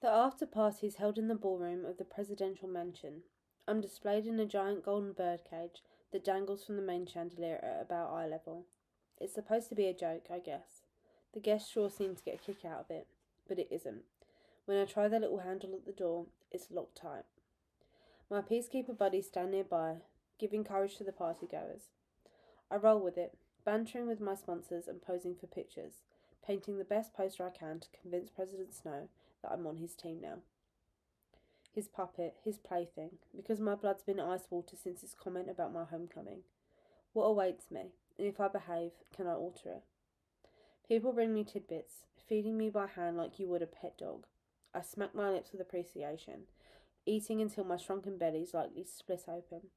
The after party is held in the ballroom of the presidential mansion. I'm displayed in a giant golden birdcage that dangles from the main chandelier at about eye level. It's supposed to be a joke, I guess. The guests sure seem to get a kick out of it, but it isn't. When I try the little handle at the door, it's locked tight. My peacekeeper buddies stand nearby, giving courage to the partygoers. I roll with it, bantering with my sponsors and posing for pictures, painting the best poster I can to convince President Snow that I'm on his team now. His puppet, his plaything, because my blood's been ice water since his comment about my homecoming. What awaits me, and if I behave, can I alter it? People bring me tidbits, feeding me by hand like you would a pet dog. I smack my lips with appreciation, eating until my shrunken belly's likely to split open.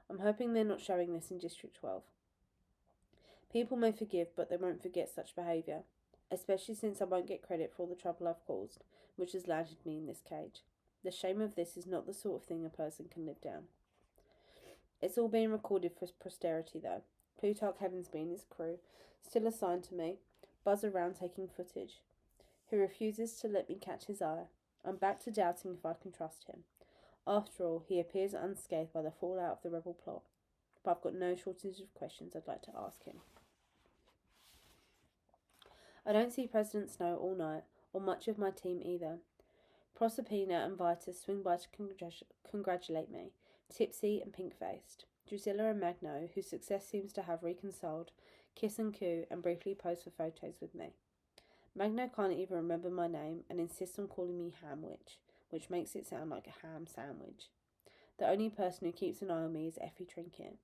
I'm hoping they're not showing this in District 12. People may forgive, but they won't forget such behaviour, especially since I won't get credit for all the trouble I've caused, which has landed me in this cage. The shame of this is not the sort of thing a person can live down. It's all being recorded for posterity, though. Plutarch Heavensby and his crew, still assigned to me, buzz around taking footage. He refuses to let me catch his eye. I'm back to doubting if I can trust him. After all, he appears unscathed by the fallout of the rebel plot, but I've got no shortage of questions I'd like to ask him. I don't see President Snow all night, or much of my team either. Proserpina and Vitus swing by to congratulate me, tipsy and pink-faced. Drusilla and Magno, whose success seems to have reconciled, kiss and coo and briefly pose for photos with me. Magno can't even remember my name and insists on calling me Hamwich, which makes it sound like a ham sandwich. The only person who keeps an eye on me is Effie Trinket.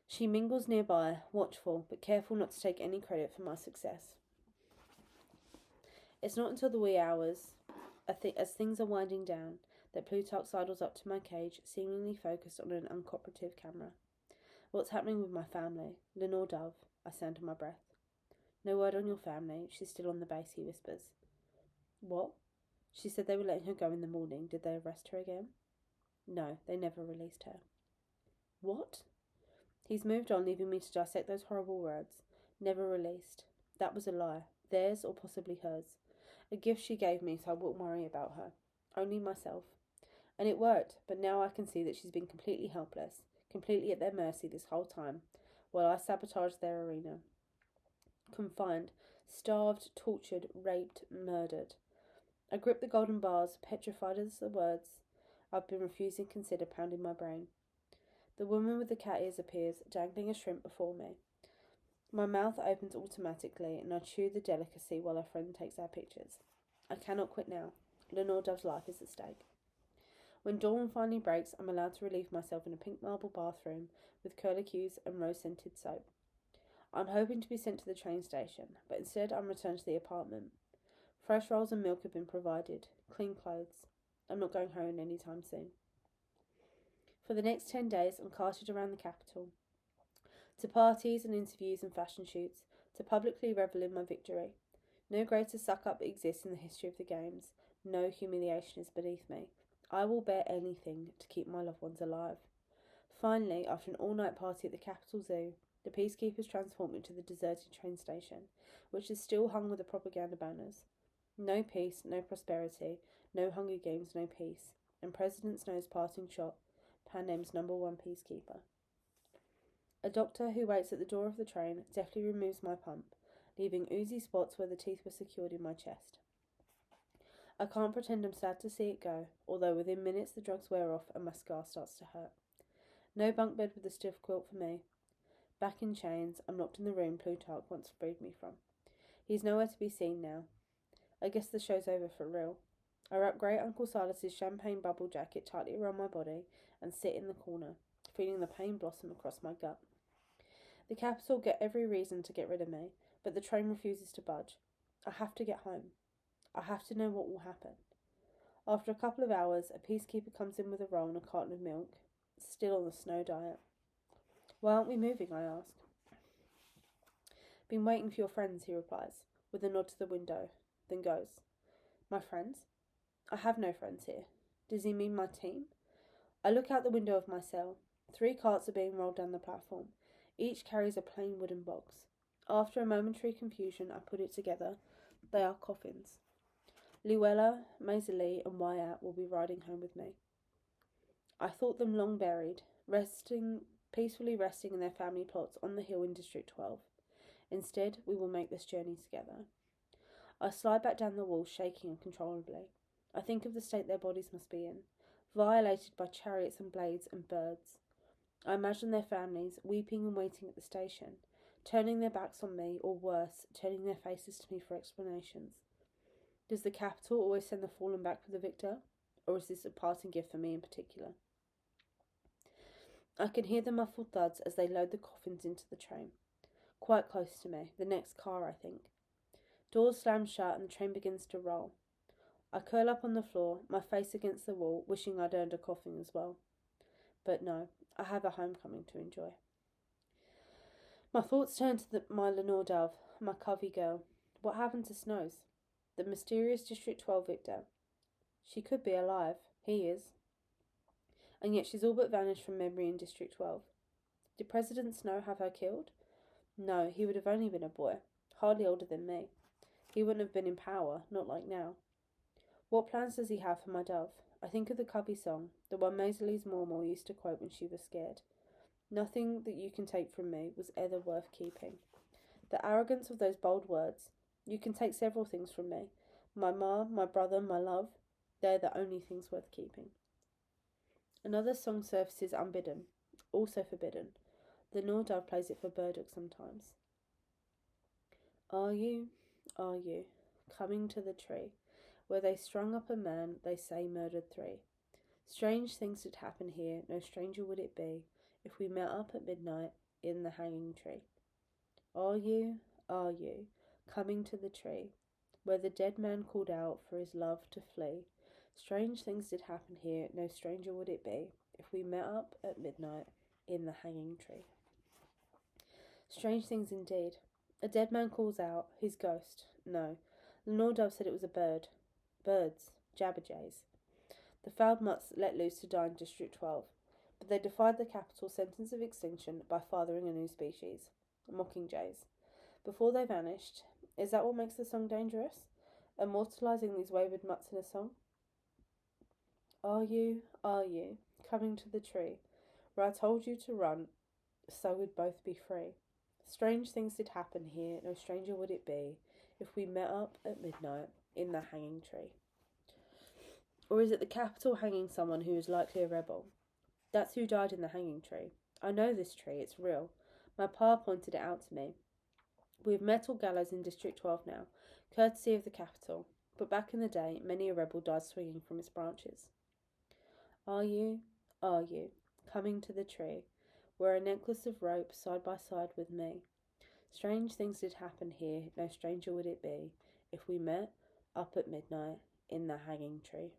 She mingles nearby, watchful, but careful not to take any credit for my success. It's not until the wee hours, as things are winding down, that Plutarch sidles up to my cage, seemingly focused on an uncooperative camera. What's happening with my family? Lenore Dove. I say under my breath. No word on your family. She's still on the base, he whispers. What? She said they were letting her go in the morning. Did they arrest her again? No, they never released her. What? He's moved on, leaving me to dissect those horrible words. Never released. That was a lie. Theirs or possibly hers. A gift she gave me so I wouldn't worry about her. Only myself. And it worked, but now I can see that she's been completely helpless, completely at their mercy this whole time, while I sabotaged their arena. Confined, starved, tortured, raped, murdered. I grip the golden bars, petrified as the words I've been refusing to consider pounding my brain. The woman with the cat ears appears, dangling a shrimp before me. My mouth opens automatically, and I chew the delicacy while a friend takes our pictures. I cannot quit now. Lenore Dove's life is at stake. When dawn finally breaks, I'm allowed to relieve myself in a pink marble bathroom with curlicues and rose-scented soap. I'm hoping to be sent to the train station, but instead I'm returned to the apartment. Fresh rolls and milk have been provided. Clean clothes. I'm not going home any time soon. For the next 10 days, I'm carted around the capital. To parties and interviews and fashion shoots, to publicly revel in my victory. No greater suck-up exists in the history of the games. No humiliation is beneath me. I will bear anything to keep my loved ones alive. Finally, after an all-night party at the Capitol Zoo, the peacekeepers transport me to the deserted train station, which is still hung with the propaganda banners. No peace, no prosperity, no Hunger Games, no peace, and President Snow's parting shot, Panem's #1 peacekeeper. A doctor who waits at the door of the train deftly removes my pump, leaving oozy spots where the teeth were secured in my chest. I can't pretend I'm sad to see it go, although within minutes the drugs wear off and my scar starts to hurt. No bunk bed with a stiff quilt for me. Back in chains, I'm locked in the room Plutarch once freed me from. He's nowhere to be seen now. I guess the show's over for real. I wrap Great Uncle Silas's champagne bubble jacket tightly around my body and sit in the corner, feeling the pain blossom across my gut. The Capitol get every reason to get rid of me, but the train refuses to budge. I have to get home. I have to know what will happen. After a couple of hours, a peacekeeper comes in with a roll and a carton of milk, still on the snow diet. Why aren't we moving, I ask. Been waiting for your friends, he replies, with a nod to the window, then goes. My friends? I have no friends here. Does he mean my team? I look out the window of my cell. 3 carts are being rolled down the platform. Each carries a plain wooden box. After a momentary confusion, I put it together. They are coffins. Luella, Maisie and Wyatt will be riding home with me. I thought them long buried, peacefully resting in their family plots on the hill in District 12. Instead, we will make this journey together. I slide back down the wall, shaking uncontrollably. I think of the state their bodies must be in, violated by chariots and blades and birds. I imagine their families, weeping and waiting at the station, turning their backs on me, or worse, turning their faces to me for explanations. Does the capital always send the fallen back for the victor, or is this a parting gift for me in particular? I can hear the muffled thuds as they load the coffins into the train. Quite close to me, the next car, I think. Doors slam shut and the train begins to roll. I curl up on the floor, my face against the wall, wishing I'd earned a coffin as well. But no, I have a homecoming to enjoy. My thoughts turn to my Lenore Dove, my Covey girl. What happened to Snows? The mysterious District 12 victor. She could be alive. He is. And yet she's all but vanished from memory in District 12. Did President Snow have her killed? No, he would have only been a boy, hardly older than me. He wouldn't have been in power, not like now. What plans does he have for my dove? I think of the Cubby song, the one Maisley's Mormor used to quote when she was scared. Nothing that you can take from me was ever worth keeping. The arrogance of those bold words. You can take several things from me. My ma, my brother, my love. They're the only things worth keeping. Another song surfaces unbidden, also forbidden. The Lenore Dove plays it for burdock sometimes. Are you, coming to the tree, where they strung up a man, they say murdered 3? Strange things did happen here, no stranger would it be, if we met up at midnight in the hanging tree. Are you, coming to the tree, where the dead man called out for his love to flee? Strange things did happen here, no stranger would it be, if we met up at midnight in the hanging tree. Strange things indeed. A dead man calls out, his ghost. No, Lenore Dove said it was a bird. Birds, jabberjays. The foul mutts let loose to die in District 12, but they defied the capital's sentence of extinction by fathering a new species, mockingjays. Before they vanished, is that what makes the song dangerous? Immortalising these wayward mutts in a song? Are you, coming to the tree, where I told you to run, so we'd both be free? Strange things did happen here, no stranger would it be, if we met up at midnight in the hanging tree. Or is it the capital hanging someone who is likely a rebel? That's who died in the hanging tree. I know this tree, it's real. My pa pointed it out to me. We have metal gallows in District 12 now, courtesy of the capital, but back in the day, many a rebel died swinging from its branches. Are you, coming to the tree, where a necklace of rope side by side with me? Strange things did happen here, no stranger would it be, if we met up at midnight in the hanging tree.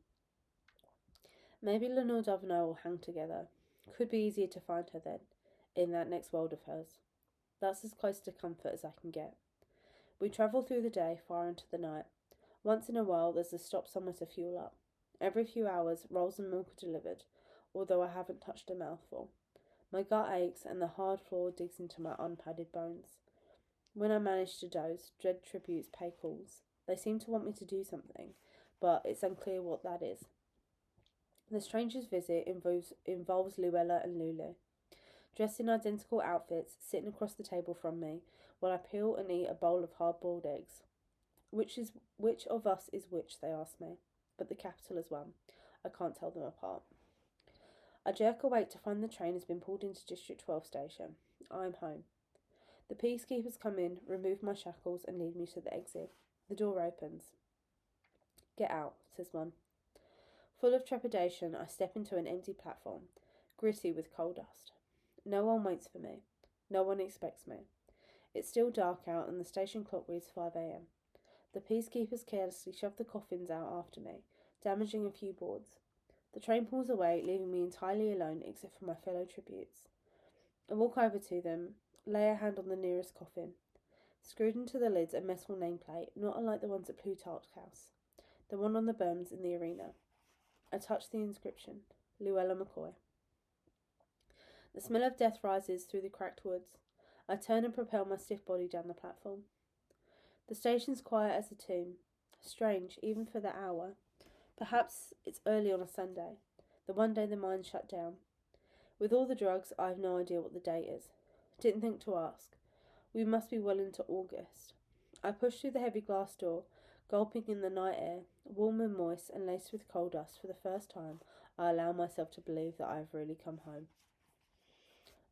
Maybe Lenore Dove and I will hang together. Could be easier to find her then, in that next world of hers. That's as close to comfort as I can get. We travel through the day, far into the night. Once in a while there's a stop somewhere to fuel up. Every few hours rolls and milk are delivered, although I haven't touched a mouthful. My gut aches and the hard floor digs into my unpadded bones. When I manage to doze, dread tributes pay calls. They seem to want me to do something, but it's unclear what that is. The stranger's visit involves Luella and Lulu, dressed in identical outfits, sitting across the table from me, while I peel and eat a bowl of hard-boiled eggs. Which of us is which, they ask me, but the capital is one. I can't tell them apart. I jerk awake to find the train has been pulled into District 12 station. I'm home. The peacekeepers come in, remove my shackles, and lead me to the exit. The door opens. Get out, says one. Full of trepidation, I step into an empty platform, gritty with coal dust. No one waits for me. No one expects me. It's still dark out, and the station clock reads 5 a.m. The peacekeepers carelessly shove the coffins out after me, damaging a few boards. The train pulls away, leaving me entirely alone except for my fellow tributes. I walk over to them, lay a hand on the nearest coffin. Screwed into the lid's a metal nameplate, not unlike the ones at Plutarch's house, the one on the berms in the arena. I touch the inscription, Luella McCoy. The smell of death rises through the cracked woods. I turn and propel my stiff body down the platform. The station's quiet as a tomb. Strange, even for the hour. Perhaps it's early on a Sunday, the one day the mine shut down. With all the drugs, I have no idea what the date is. Didn't think to ask. We must be well into August. I push through the heavy glass door, gulping in the night air, warm and moist and laced with coal dust. For the first time, I allow myself to believe that I have really come home.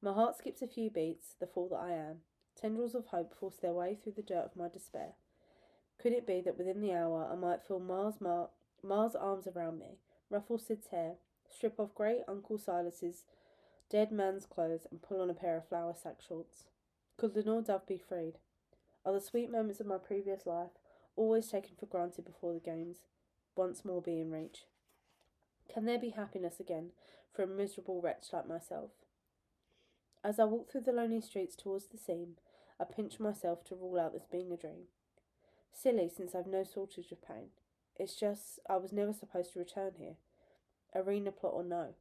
My heart skips a few beats, the fool that I am. Tendrils of hope force their way through the dirt of my despair. Could it be that within the hour I might feel Ma's arms around me, ruffle Sid's hair, strip off great Uncle Silas's dead man's clothes and pull on a pair of flower sack shorts? Could Lenore Dove be freed? Are the sweet moments of my previous life, always taken for granted before the games, once more be in reach? Can there be happiness again for a miserable wretch like myself? As I walk through the lonely streets towards the scene, I pinch myself to rule out this being a dream. Silly, since I've no shortage of pain. It's just I was never supposed to return here. Arena plot or no.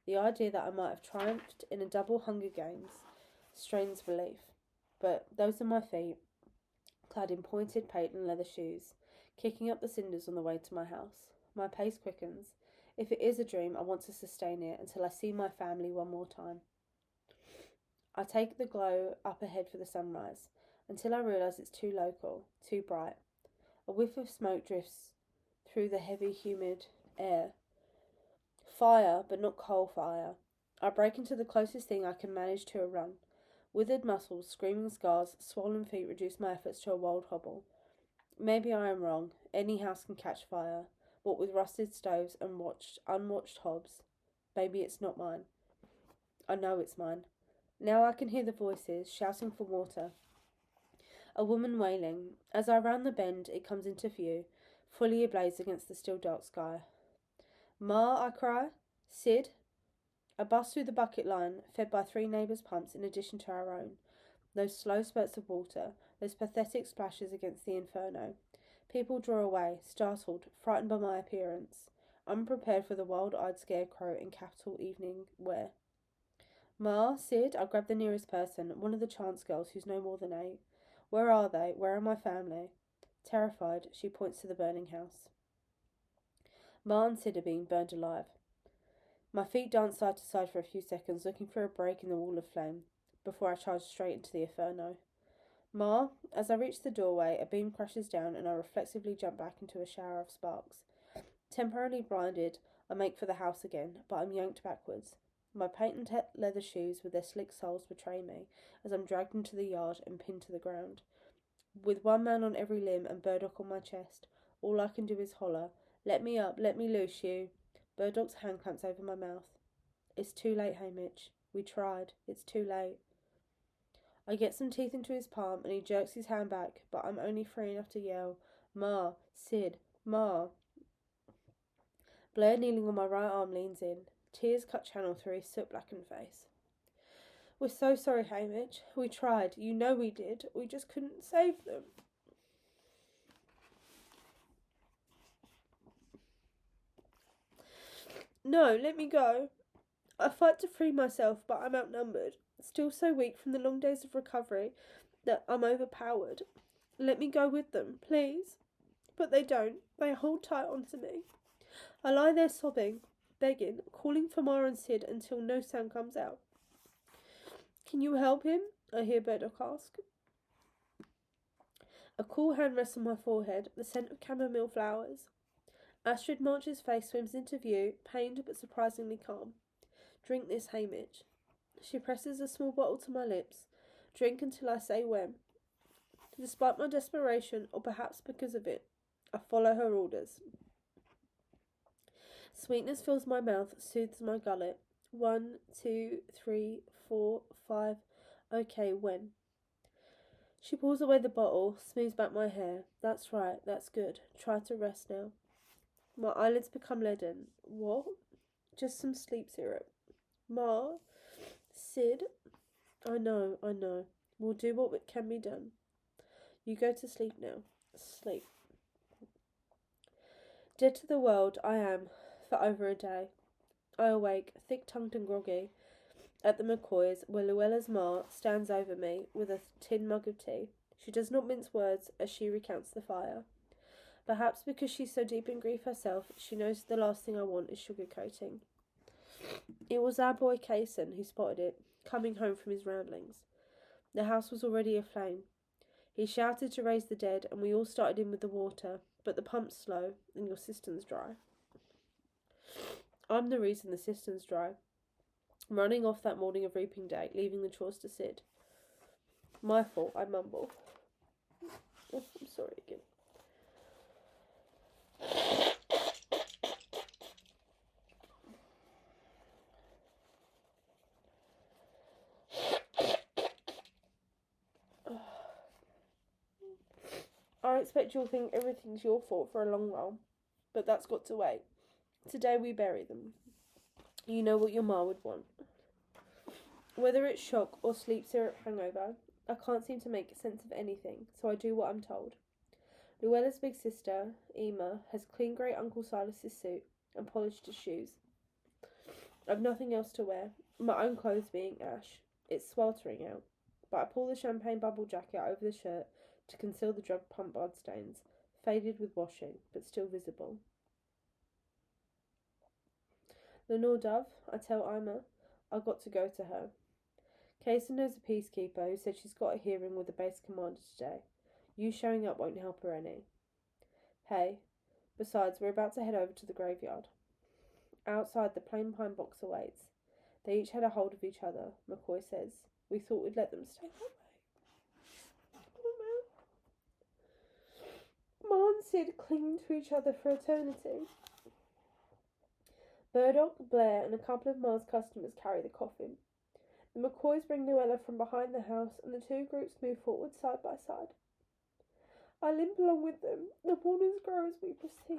The idea that I might have triumphed in a double Hunger Games strains relief. But those are my feet, clad in pointed patent leather shoes, kicking up the cinders on the way to my house. My pace quickens. If it is a dream, I want to sustain it until I see my family one more time. I take the glow up ahead for the sunrise, until I realise it's too local, too bright. A whiff of smoke drifts through the heavy, humid air. Fire, but not coal fire. I break into the closest thing I can manage to a run. Withered muscles, screaming scars, swollen feet reduce my efforts to a wild hobble. Maybe I am wrong. Any house can catch fire. What with rusted stoves and unwatched hobs. Maybe it's not mine. I know it's mine. Now I can hear the voices, shouting for water. A woman wailing. As I round the bend, it comes into view, fully ablaze against the still dark sky. Ma, I cry. Sid. I bust through the bucket line, fed by 3 neighbours' pumps in addition to our own. Those slow spurts of water, those pathetic splashes against the inferno. People draw away, startled, frightened by my appearance, unprepared for the wild-eyed scarecrow in capital evening wear. Ma, Sid, I grab the nearest person, one of the chance girls who's no more than 8. Where are they? Where are my family? Terrified, she points to the burning house. Ma and Sid are being burned alive. My feet dance side to side for a few seconds, looking for a break in the wall of flame, before I charge straight into the inferno. Ma, as I reach the doorway, a beam crashes down and I reflexively jump back into a shower of sparks. Temporarily blinded, I make for the house again, but I'm yanked backwards. My patent leather shoes with their slick soles betray me as I'm dragged into the yard and pinned to the ground. With one man on every limb and Burdock on my chest, all I can do is holler, "Let me up, let me loose, you." Burdock's hand clamps over my mouth. It's too late, Hamish. We tried. It's too late. I get some teeth into his palm and he jerks his hand back, but I'm only free enough to yell, "Ma, Sid, Ma." Blair, kneeling on my right arm, leans in. Tears cut channel through his soot-blackened face. "We're so sorry, Hamish. We tried. You know we did. We just couldn't save them." "No, let me go. I fight to free myself, but I'm outnumbered. Still so weak from the long days of recovery that I'm overpowered. Let me go with them, please." But they don't. They hold tight onto me. I lie there sobbing, begging, calling for Ma and Sid until no sound comes out. "Can you help him?" I hear Burdock ask. A cool hand rests on my forehead, the scent of chamomile flowers. Astrid March's face swims into view, pained but surprisingly calm. "Drink this, Hamish." She presses a small bottle to my lips. Drink until I say when. Despite my desperation, or perhaps because of it, I follow her orders. Sweetness fills my mouth, soothes my gullet. 1, 2, 3, 4, 5. Okay, when? She pulls away the bottle, smooths back my hair. "That's right, that's good. Try to rest now." My eyelids become leaden. "What?" "Just some sleep syrup." "Ma? Sid?" I know. We'll do what can be done. You go to sleep now. Sleep. Dead to the world, I am, for over a day. I awake, thick-tongued and groggy, at the McCoys, where Luella's ma stands over me with a tin mug of tea. She does not mince words as she recounts the fire. Perhaps because she's so deep in grief herself, she knows the last thing I want is sugarcoating. It was our boy Kaysen who spotted it, coming home from his ramblings. The house was already aflame. He shouted to raise the dead, and we all started in with the water, but the pump's slow, and your cistern's dry. I'm the reason the cistern's dry. Running off that morning of reaping day, leaving the chores to Sid. My fault, I mumble. Oh, I'm sorry again. I expect you'll think everything's your fault for a long while, but that's got to wait. Today we bury them. You know what your ma would want. Whether it's shock or sleep syrup hangover, I can't seem to make sense of anything, so I do what I'm told. Luella's big sister, Ema, has cleaned grey Uncle Silas's suit and polished his shoes. I've nothing else to wear, my own clothes being ash. It's sweltering out, but I pull the champagne bubble jacket over the shirt to conceal the drug pump blood stains, faded with washing, but still visible. Lenore Dove, I tell Ima, I've got to go to her. Kaysen knows a peacekeeper who said she's got a hearing with the base commander today. You showing up won't help her any. Hey, besides, we're about to head over to the graveyard. Outside, the plain pine box awaits. They each had a hold of each other, McCoy says. We thought we'd let them stay that way. Ma and Sid clinging to each other for eternity. Burdock, Blair, and a couple of Ma's customers carry the coffin. The McCoys bring Luella from behind the house, and the two groups move forward side by side. I limp along with them. The mourners grow as we proceed. Oh my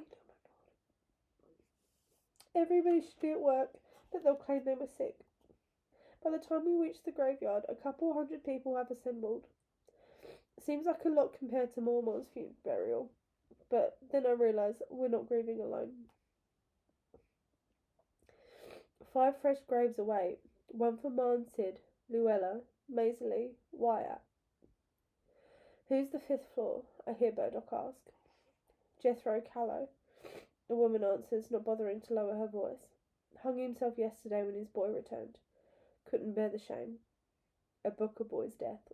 God. Everybody should be at work, but they'll claim they were sick. By the time we reach the graveyard, a couple hundred people have assembled. Seems like a lot compared to Mormon's burial, but then I realise we're not grieving alone. 5 fresh graves await, one for Ma and Sid, Luella, Maisley, Wyatt. Who's the 5th floor? I hear Burdock ask. Jethro Callow. The woman answers, not bothering to lower her voice. Hung himself yesterday when his boy returned. Couldn't bear the shame. A Booker boy's death.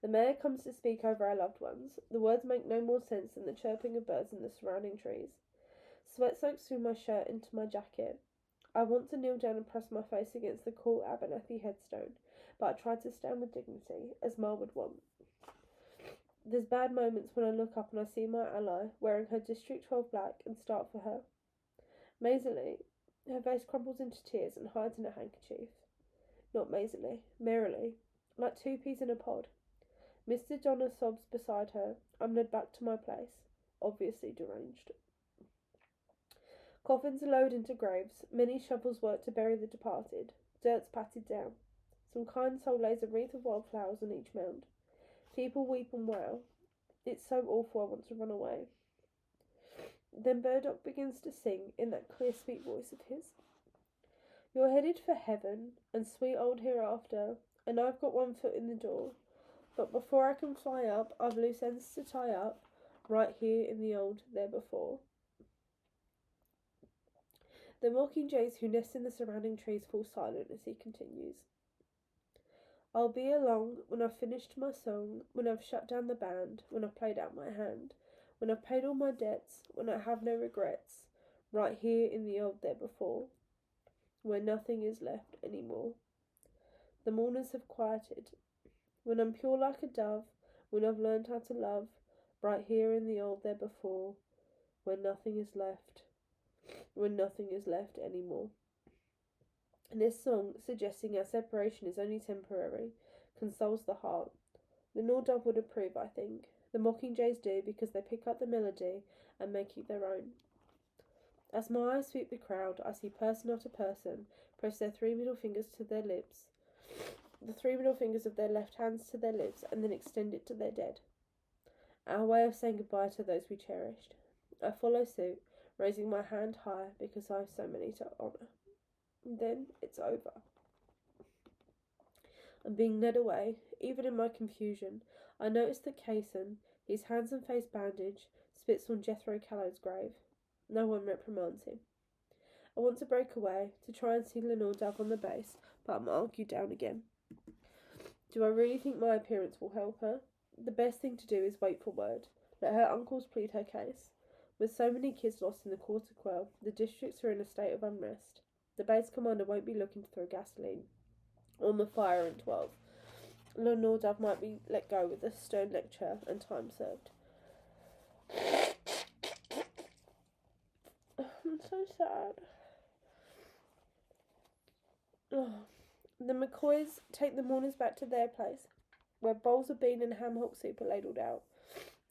The mayor comes to speak over our loved ones. The words make no more sense than the chirping of birds in the surrounding trees. Sweat soaks through my shirt into my jacket. I want to kneel down and press my face against the cool Abernathy headstone, but I try to stand with dignity, as Ma would want. There's bad moments when I look up and I see my ally wearing her District 12 black and start for her. Maisley, her face crumbles into tears and hides in a handkerchief. Not Maisley, merrily, like 2 peas in a pod. Mr. Donner sobs beside her. I'm led back to my place, obviously deranged. Coffins are lowered into graves. Many shovels work to bury the departed. Dirt's patted down. Some kind soul lays a wreath of wildflowers on each mound. People weep and wail. It's so awful I want to run away. Then Burdock begins to sing in that clear, sweet voice of his. You're headed for heaven and sweet old hereafter, and I've got one foot in the door. But before I can fly up, I've loose ends to tie up, right here in the old there before. The mockingjays who nest in the surrounding trees fall silent as he continues. I'll be along when I've finished my song, when I've shut down the band, when I've played out my hand, when I've paid all my debts, when I have no regrets, right here in the old there before, where nothing is left any more. The mourners have quieted. When I'm pure like a dove, when I've learned how to love, right here in the old there before, where nothing is left, when nothing is left any more. This song, suggesting our separation is only temporary, consoles the heart. Lenore Dove would approve, I think. The mockingjays do, because they pick up the melody and make it their own. As my eyes sweep the crowd, I see person after person press their 3 middle fingers to their lips, the 3 middle fingers of their left hands to their lips, and then extend it to their dead. Our way of saying goodbye to those we cherished. I follow suit, raising my hand high because I have so many to honour. Then it's over. I'm being led away. Even in my confusion, I notice that Kaysen, his hands and face bandaged, spits on Jethro Callow's grave. No one reprimands him. I want to break away, to try and see Lenore Dove on the base, but I'm argued down again. Do I really think my appearance will help her? The best thing to do is wait for word. Let her uncles plead her case. With so many kids lost in the quarter quell, the districts are in a state of unrest. The base commander won't be looking to throw gasoline on the fire in 12. Lenore Dove might be let go with a stern lecture and time served. I'm so sad. The McCoys take the mourners back to their place, where bowls of bean and ham hock soup are ladled out.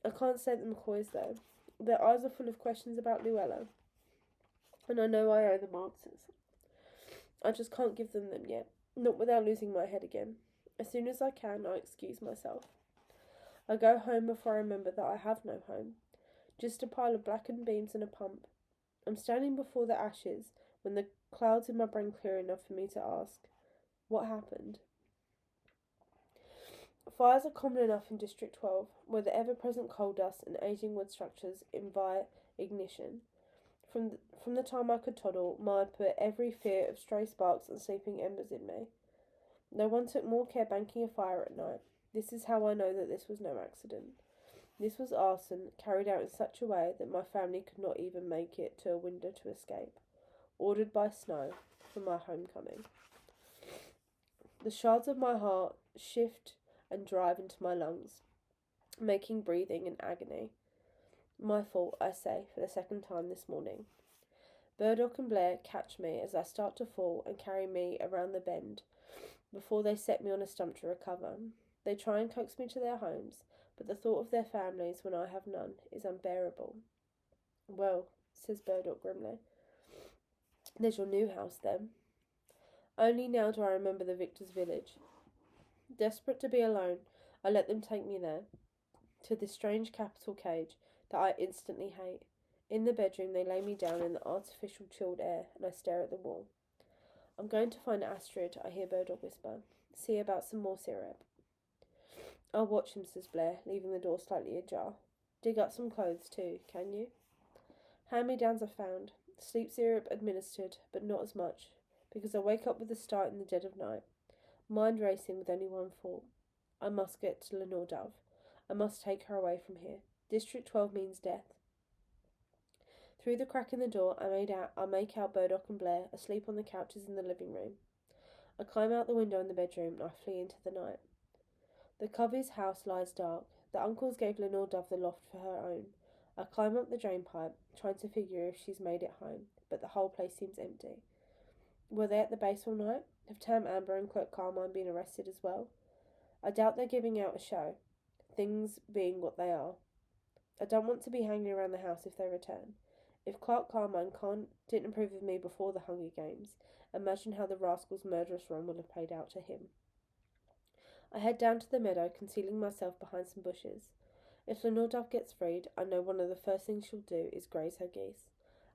I can't say the McCoys though. Their eyes are full of questions about Luella, and I know I owe them answers. I just can't give them yet, not without losing my head again. As soon as I can, I excuse myself. I go home before I remember that I have no home, just a pile of blackened beams and a pump. I'm standing before the ashes when the clouds in my brain clear enough for me to ask, what happened? Fires are common enough in District 12, where the ever-present coal dust and aging wood structures invite ignition. From the time I could toddle, Ma had put every fear of stray sparks and sleeping embers in me. No one took more care banking a fire at night. This is how I know that this was no accident. This was arson, carried out in such a way that my family could not even make it to a window to escape. Ordered by Snow for my homecoming. The shards of my heart shift and drive into my lungs, making breathing an agony. My fault, I say, for the second time this morning. Burdock and Blair catch me as I start to fall and carry me around the bend before they set me on a stump to recover. They try and coax me to their homes, but the thought of their families when I have none is unbearable. Well, says Burdock grimly, there's your new house then. Only now do I remember the Victor's village. Desperate to be alone, I let them take me there, to this strange capital cage that I instantly hate. In the bedroom they lay me down in the artificial chilled air, and I stare at the wall. I'm going to find Astrid, I hear Burdock whisper. See about some more syrup. I'll watch him, says Blair, leaving the door slightly ajar. Dig up some clothes too, can you? Hand-me-downs are found. Sleep syrup administered, but not as much, because I wake up with a start in the dead of night. Mind racing with only one thought. I must get to Lenore Dove. I must take her away from here. District 12 means death. Through the crack in the door, I make out Burdock and Blair asleep on the couches in the living room. I climb out the window in the bedroom and I flee into the night. The Coveys' house lies dark. The uncles gave Lenore Dove the loft for her own. I climb up the drain pipe, trying to figure if she's made it home, but the whole place seems empty. Were they at the base all night? Have Tam Amber and Clerk Carmine been arrested as well? I doubt they're giving out a show, things being what they are. I don't want to be hanging around the house if they return. If Clerk Carmine didn't approve of me before the Hunger Games, imagine how the rascal's murderous run will have played out to him. I head down to the meadow, concealing myself behind some bushes. If Lenore Dove gets freed, I know one of the first things she'll do is graze her geese,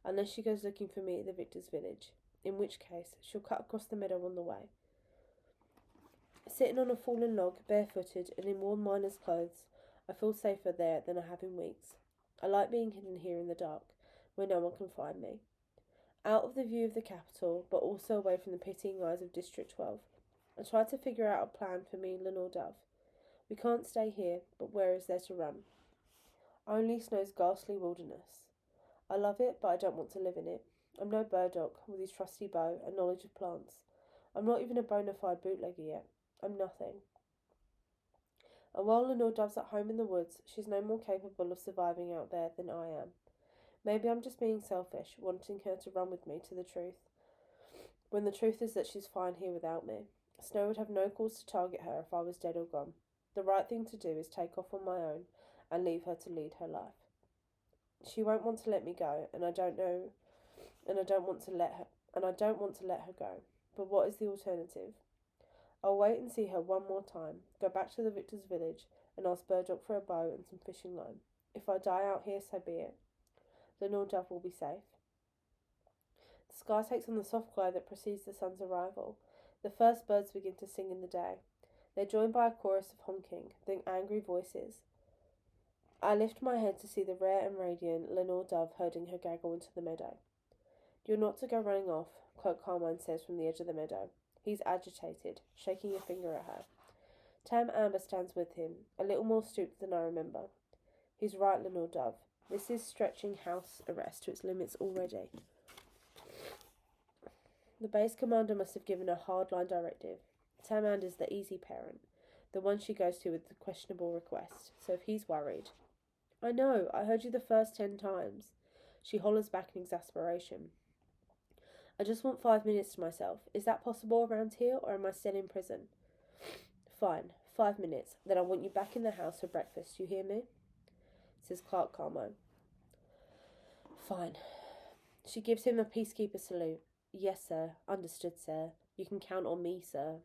unless she goes looking for me at the Victor's village, in which case she'll cut across the meadow on the way. Sitting on a fallen log, barefooted and in worn miner's clothes, I feel safer there than I have in weeks. I like being hidden here in the dark, where no one can find me. Out of the view of the capital, but also away from the pitying eyes of District 12. I try to figure out a plan for me and Lenore Dove. We can't stay here, but where is there to run? Only Snow's ghastly wilderness. I love it, but I don't want to live in it. I'm no Burdock, with his trusty bow and knowledge of plants. I'm not even a bona fide bootlegger yet. I'm nothing. And while Lenore Dove's at home in the woods, she's no more capable of surviving out there than I am. Maybe I'm just being selfish, wanting her to run with me to the truth, when the truth is that she's fine here without me. Snow would have no cause to target her if I was dead or gone. The right thing to do is take off on my own and leave her to lead her life. She won't want to let me go, and I don't want to let her go. But what is the alternative? I'll wait and see her one more time, go back to the Victor's village, and ask Burdock for a bow and some fishing line. If I die out here, so be it. Lenore Dove will be safe. The sky takes on the soft glow that precedes the sun's arrival. The first birds begin to sing in the day. They're joined by a chorus of honking, then angry voices. I lift my head to see the rare and radiant Lenore Dove herding her gaggle into the meadow. You're not to go running off, Cloak Carmine says from the edge of the meadow. He's agitated, shaking a finger at her. Tam Amber stands with him, a little more stooped than I remember. He's right, Lenore Dove. This is stretching house arrest to its limits already. The base commander must have given a hard-line directive. Tam Amber's the easy parent, the one she goes to with the questionable request, so if he's worried... I know, I heard you the first 10 times. She hollers back in exasperation. I just want 5 minutes to myself. Is that possible around here, or am I still in prison? Fine, 5 minutes. Then I want you back in the house for breakfast. You hear me? Says Clark Carmine. Fine. She gives him a peacekeeper salute. Yes, sir. Understood, sir. You can count on me, sir.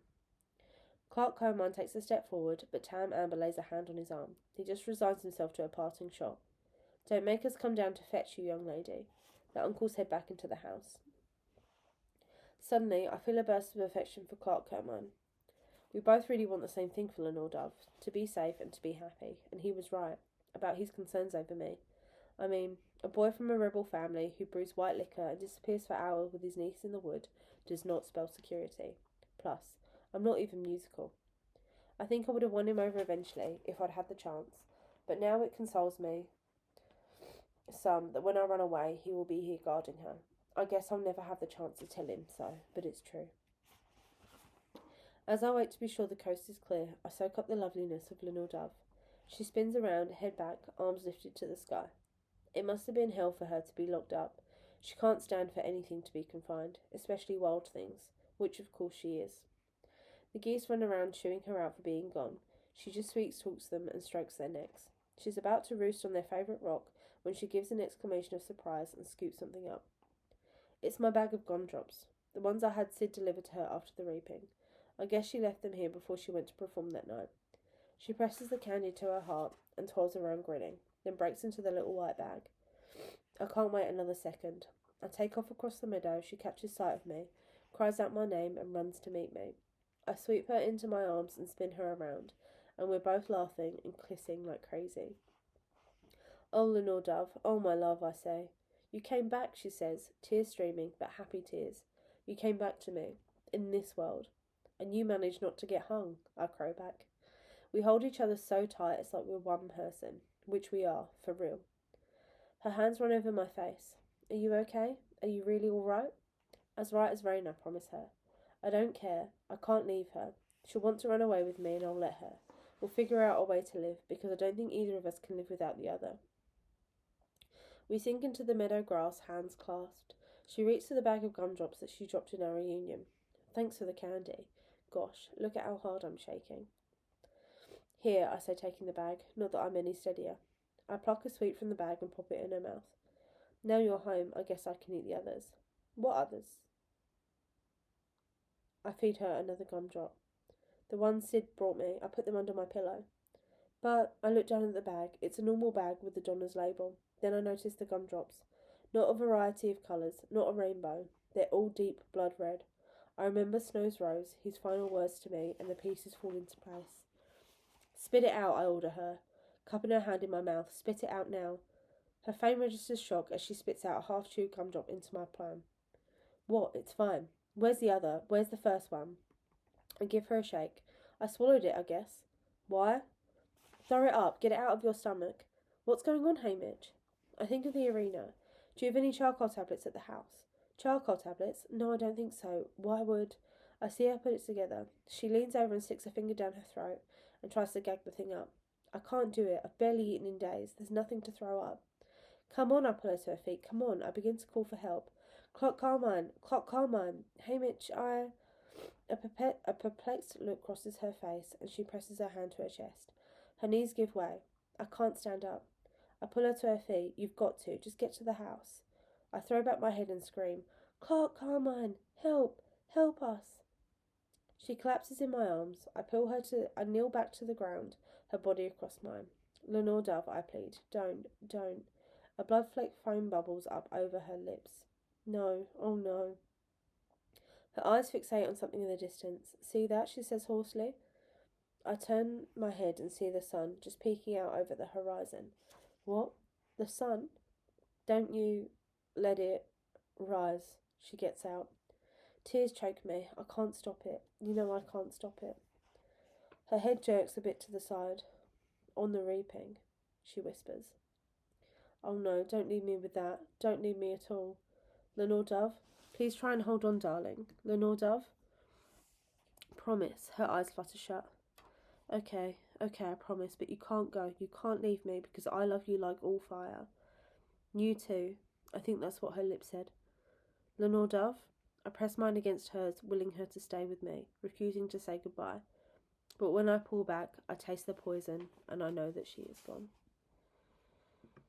Clark Carmine takes a step forward, but Tam Amber lays a hand on his arm. He just resigns himself to a parting shot. Don't make us come down to fetch you, young lady. The uncles head back into the house. Suddenly, I feel a burst of affection for Clark Carmine. We both really want the same thing for Lenore Dove, to be safe and to be happy, and he was right, about his concerns over me. I mean, a boy from a rebel family who brews white liquor and disappears for hours with his niece in the wood does not spell security. Plus, I'm not even musical. I think I would have won him over eventually, if I'd had the chance, but now it consoles me some that when I run away, he will be here guarding her. I guess I'll never have the chance to tell him so, but it's true. As I wait to be sure the coast is clear, I soak up the loveliness of Lenore Dove. She spins around, head back, arms lifted to the sky. It must have been hell for her to be locked up. She can't stand for anything to be confined, especially wild things, which of course she is. The geese run around chewing her out for being gone. She just sweet-talks them and strokes their necks. She's about to roost on their favourite rock when she gives an exclamation of surprise and scoops something up. It's my bag of gumdrops, the ones I had Sid deliver to her after the reaping. I guess she left them here before she went to perform that night. She presses the candy to her heart and twirls around grinning, then breaks into the little white bag. I can't wait another second. I take off across the meadow, she catches sight of me, cries out my name and runs to meet me. I sweep her into my arms and spin her around, and we're both laughing and kissing like crazy. Oh, Lenore Dove, oh my love, I say. You came back, she says, tears streaming, but happy tears. You came back to me, in this world. And you managed not to get hung, I crow back. We hold each other so tight it's like we're one person, which we are, for real. Her hands run over my face. Are you okay? Are you really all right? As right as rain, I promise her. I don't care. I can't leave her. She'll want to run away with me and I'll let her. We'll figure out a way to live, because I don't think either of us can live without the other. We sink into the meadow grass, hands clasped. She reaches for the bag of gumdrops that she dropped in our reunion. Thanks for the candy. Gosh, look at how hard I'm shaking. Here, I say, taking the bag, not that I'm any steadier. I pluck a sweet from the bag and pop it in her mouth. Now you're home, I guess I can eat the others. What others? I feed her another gumdrop. The ones Sid brought me, I put them under my pillow. But I look down at the bag. It's a normal bag with the Donna's label. Then I notice the gumdrops. Not a variety of colours, not a rainbow. They're all deep blood red. I remember Snow's rose, his final words to me, and the pieces fall into place. Spit it out, I order her, cupping her hand in my mouth. Spit it out now. Her face registers shock as she spits out a half-chewed gumdrop into my palm. What? It's fine. Where's the other? Where's the first one? I give her a shake. I swallowed it, I guess. Why? Throw it up. Get it out of your stomach. What's going on, Hamish? I think of the arena. Do you have any charcoal tablets at the house? Charcoal tablets? No, I don't think so. Why would... I see her put it together. She leans over and sticks a finger down her throat and tries to gag the thing up. I can't do it. I've barely eaten in days. There's nothing to throw up. Come on, I pull her to her feet. Come on. I begin to call for help. Clock Carmine. Clock Carmine. Hamish, A perplexed look crosses her face and she presses her hand to her chest. Her knees give way. I can't stand up. I pull her to her feet. You've got to. Just get to the house. I throw back my head and scream, Clark Carmine, help! Help us! She collapses in my arms. I kneel back to the ground, her body across mine. Lenore Dove, I plead. Don't. A blood-flecked foam bubbles up over her lips. No, oh no. Her eyes fixate on something in the distance. See that? She says hoarsely. I turn my head and see the sun just peeking out over the horizon. What? The sun? Don't you let it rise. She gets out. Tears choke me. I can't stop it. You know I can't stop it. Her head jerks a bit to the side. On the reaping, she whispers. Oh no, don't leave me with that. Don't leave me at all. Lenore Dove, please try and hold on, darling. Lenore Dove? Promise. Her eyes flutter shut. Okay, I promise, but you can't go. You can't leave me because I love you like all fire. You too. I think that's what her lips said. Lenore Dove? I press mine against hers, willing her to stay with me, refusing to say goodbye. But when I pull back, I taste the poison, and I know that she is gone.